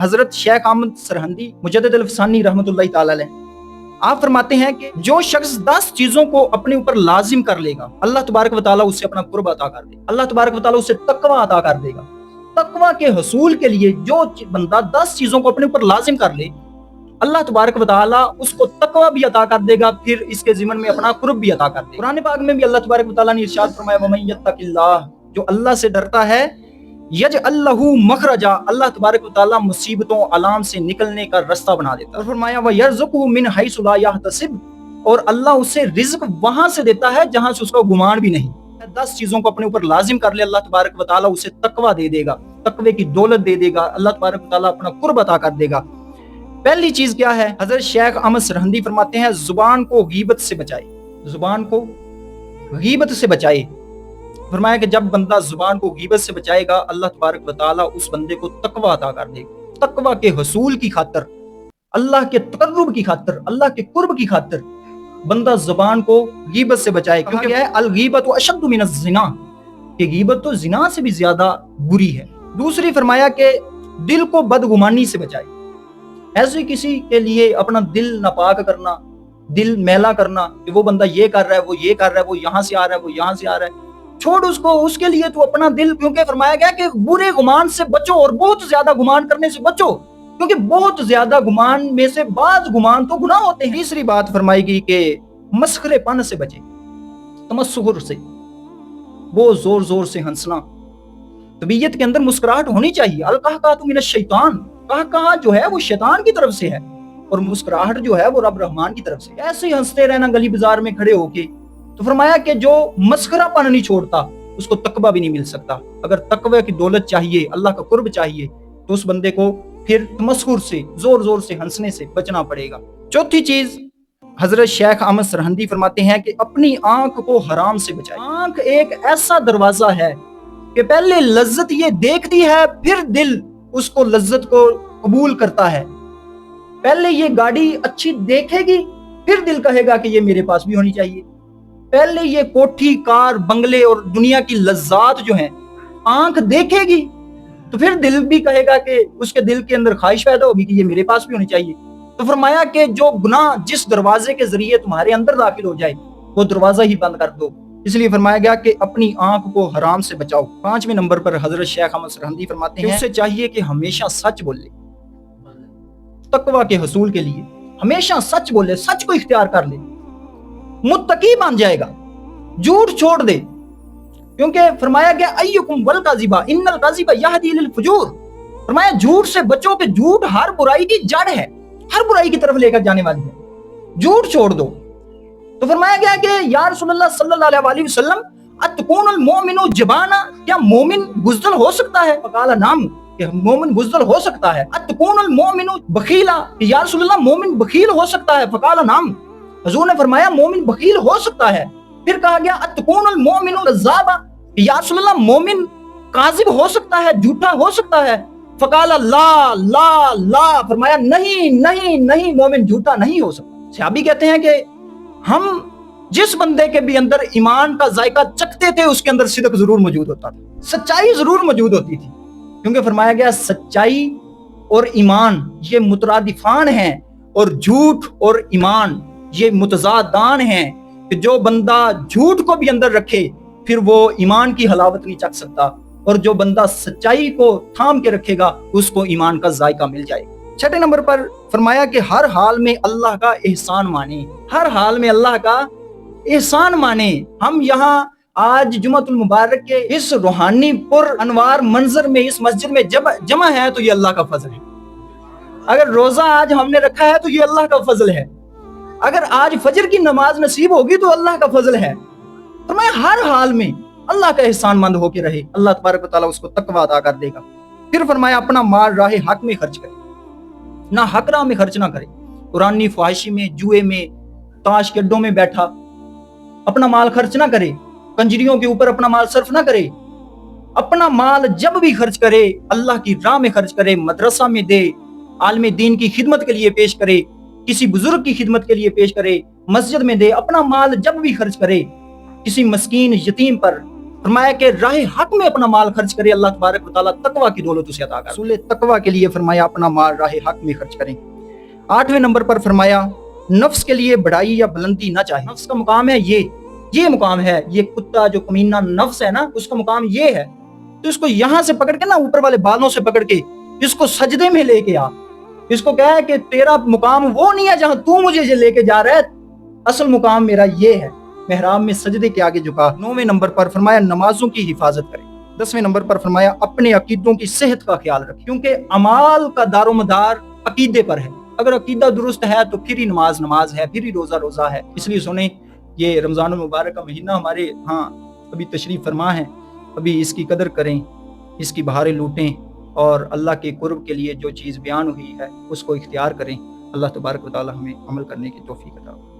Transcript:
حضرت شیخ احمد سرہندی مجدد الفسانی رحمۃ اللہ تعالی علیہ آپ فرماتے ہیں کہ جو شخص 10 چیزوں کو اپنے اوپر لازم کر لے گا اللہ تبارک و تعالیٰ اسے اپنا قرب عطا کر دے گا، اللہ تبارک و تعالیٰ اسے تقوی عطا کر دے گا۔ تقوی کے حصول کے لیے جو بندہ 10 چیزوں کو اپنے اوپر لازم کر لے اللہ تبارک و تعالیٰ اس کو تقوی بھی عطا کر دے گا، پھر اس کے ضمن میں اپنا قرب بھی عطا کر دے گا۔ قرآن پاک میں بھی اللہ تبارک و تعالیٰ نے ارشاد فرمایا وَمَن يَتَّقِ اللَّهَ، جو اللہ سے ڈرتا ہے یجعل لہ مخرجا، اللہ تبارک و تعالیٰ مصیبتوں علام سے نکلنے کا رستہ بنا دیتا ہے۔ اور فرمایا وَيَرْزُقْهُ مِنْ حَيْثُ لَا يَحْتَسِبُ، اور اللہ اسے رزق وہاں سے دیتا ہے جہاں سے اس کا گمان بھی نہیں۔ 10 چیزوں کو اپنے اوپر لازم کر لے اللہ تبارک و تعالیٰ اسے تقوی دے دے گا، تقوی کی دولت دے دے گا، اللہ تبارک و تعالیٰ اپنا قرب عطا کر دے گا۔ پہلی چیز کیا ہے؟ حضرت شیخ احمد سرہندی فرماتے ہیں زبان کو غیبت سے بچائے، زبان کو غیبت سے بچائے۔ فرمایا کہ جب بندہ زبان کو غیبت سے بچائے گا اللہ تبارک و تعالیٰ اس بندے کو تقوی عطا کر دے گا۔ تقوی کے حصول کی خاطر، اللہ کے تقرب کی خاطر، اللہ کے قرب کی خاطر بندہ زبان کو غیبت سے بچائے، کیونکہ یہ ہے الغیبت اشد من الزنا، کہ غیبت تو زنا سے بھی زیادہ بری ہے۔ دوسری فرمایا کہ دل کو بدگمانی سے بچائے، ایسے کسی کے لیے اپنا دل ناپاک کرنا، دل میلا کرنا کہ وہ بندہ یہ کر رہا ہے، وہ یہ کر رہا ہے، وہ یہاں سے آ رہا ہے، وہ یہاں سے آ رہا ہے، چھوڑ اس کو، اس کے لیے تو اپنا دل، کیونکہ فرمایا گیا کہ برے گمان سے بچو اور بہت زیادہ گمان کرنے سے بچو، کیونکہ بہت زیادہ گمان میں سے بعض گمان تو گناہ ہوتے ہیں۔ تیسری بات فرمائی گئی کہ مسخرے پن سے بچے، تمسخر سے، وہ زور زور سے ہنسنا، طبیعت کے اندر مسکراہٹ ہونی چاہیے۔ القحقۃ من الشیطان، قہقہ جو ہے وہ شیطان کی طرف سے ہے اور مسکراہٹ جو ہے وہ رب رحمان کی طرف سے۔ ایسے ہی ہنستے رہنا گلی بازار میں کھڑے ہو کے، تو فرمایا کہ جو مسخرہ پن نہیں چھوڑتا اس کو تقوی بھی نہیں مل سکتا۔ اگر تقوی کی دولت چاہیے، اللہ کا قرب چاہیے، تو اس بندے کو پھر تمسخر سے، زور زور سے ہنسنے سے بچنا پڑے گا۔ چوتھی چیز حضرت شیخ احمد سرہندی فرماتے ہیں کہ اپنی آنکھ کو حرام سے بچائے۔ آنکھ ایک ایسا دروازہ ہے کہ پہلے لذت یہ دیکھتی ہے، پھر دل اس کو لذت کو قبول کرتا ہے۔ پہلے یہ گاڑی اچھی دیکھے گی، پھر دل کہے گا کہ یہ میرے پاس بھی ہونی چاہیے۔ پہلے یہ کوٹھی، کار، بنگلے اور دنیا کی لذات جو ہیں آنکھ دیکھے گی تو پھر دل بھی کہے گا کہ اس کے دل کے اندر خواہش پیدا ہوگی کہ یہ میرے پاس بھی ہونی چاہیے۔ تو فرمایا کہ جو گناہ جس دروازے کے ذریعے تمہارے اندر داخل ہو جائے وہ دروازہ ہی بند کر دو۔ اس لیے فرمایا گیا کہ اپنی آنکھ کو حرام سے بچاؤ۔ 5ویں نمبر پر حضرت شیخ احمد سرہندی فرماتے ہیں اسے چاہیے کہ ہمیشہ سچ بولے، تقوی کے حصول کے لیے ہمیشہ سچ بولے، سچ کو اختیار کر لے، متقی بن جائے گا، جھوٹ چھوڑ دے، کیونکہ فرمایا گیا ایکم والکذب ان الکذب یہدی للفجور، فرمایا جھوٹ سے بچو کہ جھوٹ ہر برائی کی جڑ ہے، ہر برائی کی طرف لے کر جانے والی ہے، جھوٹ چھوڑ دو۔ تو فرمایا گیا کہ یا رسول اللہ صلی اللہ علیہ وسلم اتکون المؤمن جبانا، کیا مومن بزدل ہو سکتا ہے؟ فقال نعم، کہ مومن بزدل ہو سکتا ہے۔ اتکون المؤمن بخیلا، یا رسول اللہ مومن بخیل ہو سکتا ہے؟ فقال نعم، حضور نے فرمایا مومن بخیل ہو سکتا ہے۔ پھر کہا گیا اتکون المؤمن کذابا، یا رسول اللہ مومن کاذب ہو سکتا ہے، جھوٹا ہو سکتا ہے؟ فقال لا لا لا، فرمایا نہیں نہیں نہیں، مومن جھوٹا نہیں ہو سکتا۔ صحابی کہتے ہیں کہ ہم جس بندے کے بھی اندر ایمان کا ذائقہ چکھتے تھے اس کے اندر صدق ضرور موجود ہوتا تھا، سچائی ضرور موجود ہوتی تھی، کیونکہ فرمایا گیا سچائی اور ایمان یہ مترادفان ہیں اور جھوٹ اور ایمان یہ متضادان ہیں، کہ جو بندہ جھوٹ کو بھی اندر رکھے پھر وہ ایمان کی حلاوت نہیں چکھ سکتا، اور جو بندہ سچائی کو تھام کے رکھے گا اس کو ایمان کا ذائقہ مل جائے گا۔ 6 نمبر پر فرمایا کہ ہر حال میں اللہ کا احسان مانے، ہر حال میں اللہ کا احسان مانے۔ ہم یہاں آج جمعۃ المبارک کے اس روحانی پر انوار منظر میں اس مسجد میں جب جمع ہے تو یہ اللہ کا فضل ہے۔ اگر روزہ آج ہم نے رکھا ہے تو یہ اللہ کا فضل ہے، اگر آج فجر کی نماز نصیب ہوگی تو اللہ کا فضل ہے۔ فرمایا ہر حال میں اللہ کا احسان مند ہو کے رہے، اللہ تبارک و تعالیٰ اس کو تقوی عطا کر دے گا۔ پھر فرمایا اپنا مال راہ حق میں خرچ کرے، نہ حق راہ میں خرچ نہ کرے، قرآنی فحاشی میں، جوئے میں، تاش کے اڈوں میں بیٹھا اپنا مال خرچ نہ کرے، کنجریوں کے اوپر اپنا مال صرف نہ کرے۔ اپنا مال جب بھی خرچ کرے اللہ کی راہ میں خرچ کرے، مدرسہ میں دے، عالم دین کی خدمت کے لیے پیش کرے، کسی بزرگ کی خدمت کے لیے پیش کرے، مسجد میں دے۔ اپنا مال جب بھی خرچ کرے کسی مسکین یتیم پر، فرمایا کہ راہ حق میں اپنا مال خرچ کرے، اللہ تبارک و تعالیٰ تقوی کی دولت اسے عطا کرے۔ رسول تقوی کے لیے فرمایا اپنا مال راہ حق میں خرچ کریں۔ 8ویں نمبر پر فرمایا نفس کے لیے بڑائی یا بلندی نہ چاہے۔ نفس کا مقام ہے یہ مقام ہے، یہ کتا جو کمینہ نفس ہے نا، اس کا مقام یہ ہے، تو اس کو یہاں سے پکڑ کے نا، اوپر والے بالوں سے پکڑ کے اس کو سجدے میں لے کے آ، اس کو کہا ہے کہ تیرا مقام وہ نہیں ہے جہاں تو مجھے لے کے جا رہا ہے، اصل مقام میرا یہ ہے، محراب میں سجدے کے آگے جھکا۔ 9ویں نمبر پر فرمایا نمازوں کی حفاظت کرے۔ 10ویں نمبر پر فرمایا اپنے عقیدوں کی صحت کا خیال رکھے، کیونکہ اعمال کا دار و مدار عقیدے پر ہے۔ اگر عقیدہ درست ہے تو پھر ہی نماز ہے، پھر ہی روزہ ہے۔ اس لیے سنیں، یہ رمضان المبارک کا مہینہ ہمارے ہاں ابھی تشریف فرما ہے، ابھی اس کی قدر کریں، اس کی بہاریں لوٹیں، اور اللہ کے قرب کے لیے جو چیز بیان ہوئی ہے اس کو اختیار کریں۔ اللہ تبارک و تعالی ہمیں عمل کرنے کی توفیق عطا فرمائے۔